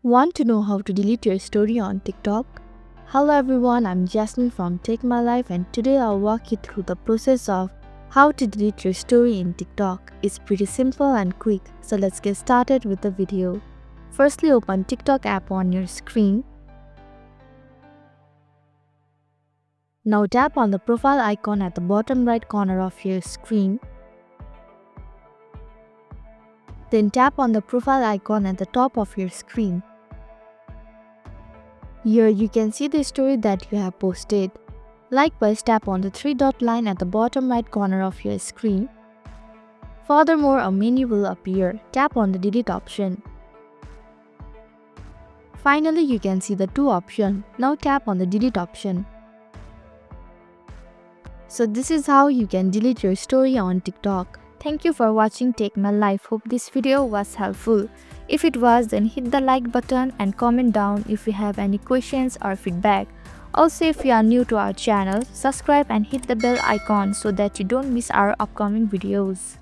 Want to know how to delete your story on TikTok? Hello everyone, I'm Jasmine from Take My Life and today I'll walk you through the process of how to delete your story in TikTok. It's pretty simple and quick, so let's get started with the video. Firstly, open TikTok app on your screen. Now tap on the profile icon at the bottom right corner of your screen. Then tap on the profile icon at the top of your screen. Here you can see the story that you have posted. Likewise, tap on the three-dot line at the bottom right corner of your screen. Furthermore, a menu will appear. Tap on the delete option. Finally, you can see the two options. Now tap on the delete option. So this is how you can delete your story on TikTok. Thank you for watching Take My Life. Hope this video was helpful. If it was, then hit the like button and comment down if you have any questions or feedback. Also, if you are new to our channel, subscribe and hit the bell icon so that you don't miss our upcoming videos.